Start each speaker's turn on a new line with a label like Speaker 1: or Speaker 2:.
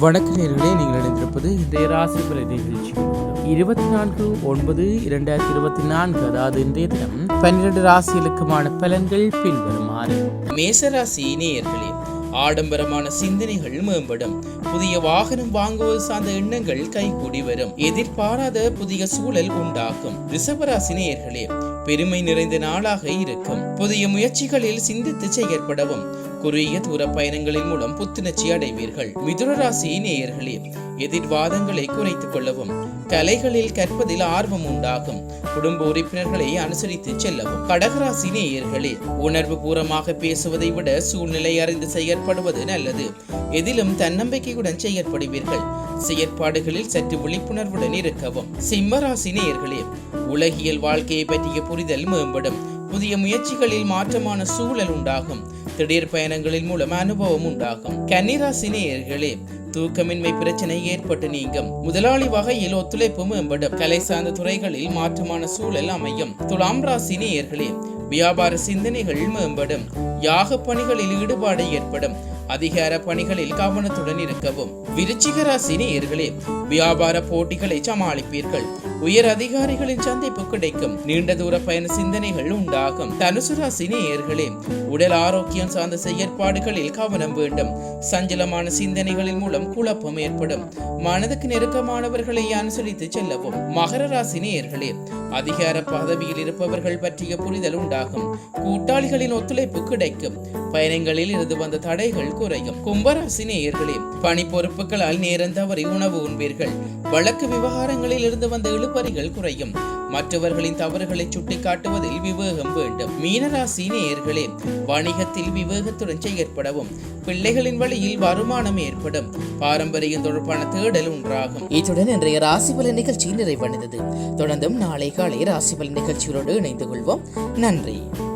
Speaker 1: வணக்க நேயர்களே, நீங்கள் இணைந்திருப்பது இன்றைய ராசி பலன் நிகழ்ச்சி. 24/9/2024, அதாவது இன்றைய தினம் 12 ராசிகளுக்குமான பலன்கள் பின்வருமாறு.
Speaker 2: மேசராசி நேயர்களே, ஆடம்பரமான சிந்தனைகள் மேம்படும். புதிய வாகனம் வாங்குவது சார்ந்த எண்ணங்கள் கைகூடி வரும். எதிர்பாராத புதிய சூழல் உண்டாகும். ரிஷபராசி நேயர்களே, பெருமை நிறைந்த நாளாக இருக்கும். புதிய முயற்சிகளில் சிந்தித்து செயற்படவும். குறுகிய தூர பயணங்களின் மூலம் புத்துணர்ச்சி அடைவீர்கள். மிதுன ராசி நேயர்களே, எதிர்வாதங்களை குறைத்துக் கொள்ளவும். கலைகளில் கற்பதில் ஆர்வம் உண்டாகும். குடும்ப உறுப்பினர்களை அனுசரித்து செல்லவும். கடகராசி நேயர்களே, உணர்வு பூர்வமாக பேசுவதை விட சூழ்நிலை அறிந்து செயற்படுவது நல்லது. எதிலும் தன்னம்பிக்கையுடன் செயற்படுவீர்கள். செயற்பாடுகளில் சற்று விழிப்புணர்வுடன் இருக்கவும். சிம்மராசி நேயர்களே, உலகியல் வாழ்க்கையை பற்றிய புரிதல் மேம்படும். புதிய முயற்சிகளில் மாற்றமான சூழல் உண்டாகும். திடீர் பயணங்களின் மூலம் அனுபவம் உண்டாகும். கன்னிராசி நேயர்களே, தூக்கமின்மை பிரச்சனை ஏற்பட்டு நீங்கும். முதலாளி வகையில் ஒத்துழைப்பு மேம்படும். கலை சார்ந்த துறைகளில் மாற்றமான சூழல் அமையும். துலாம் ராசி நேயர்களே, வியாபார சிந்தனைகள் மேம்படும். யாக பணிகளில் ஈடுபாடு ஏற்படும். அதிகார பணிகளில் கவனத்துடன் இருக்கவும். விருச்சிக ராசி நேயர்களே, வியாபார போட்டிகளை சமாளிப்பீர்கள். உயர் அதிகாரிகளின் சந்திப்பு கிடைக்கும். நீண்ட தூர பயண சிந்தனைகள் உண்டாகும். தனுசு ராசி நேயர்களே, உடல் ஆரோக்கியம் சார்ந்த செயற்பாடுகளில் கவனம் வேண்டும். சஞ்சலமான சிந்தனைகளின் மூலம் குழப்பம் ஏற்படும். மனதுக்கு நெருக்கமானவர்களை அனுசரித்து செல்லவும். மகர ராசி நேயர்களே, அதிகார பதவியில் இருப்பவர்கள் பற்றிய புரிதல் உண்டாகும். கூட்டாளிகளின் ஒத்துழைப்பு கிடைக்கும். பயணங்களில் இருந்து வந்த தடைகள் குறையும். கும்பராசி நேயர்களே, பணி பொறுப்புகளால் நேரம் தவறி உணவு உண்பீர்கள். வழக்கு விவகாரங்களில் இருந்து வந்த இழுபறிகள் குறையும். மற்றவர்களின் தவறுகளை சுட்டிக்காட்டுவதில் விவேகம் வேண்டும். மீனராசி நேயர்களே, வணிகத்தில் விவேகத்துடன் செயற்படவும். பிள்ளைகளின் வழியில் வருமானம் ஏற்படும். பாரம்பரியம் தொடர்பான தேடல் உண்டாகும்.
Speaker 3: இத்துடன் இன்றைய ராசி பலன் நிகழ்ச்சி நிறைவடைந்தது. தொடர்ந்தும் நாளை காலை ராசி பலன் நிகழ்ச்சிகளோடு இணைந்து கொள்வோம். நன்றி.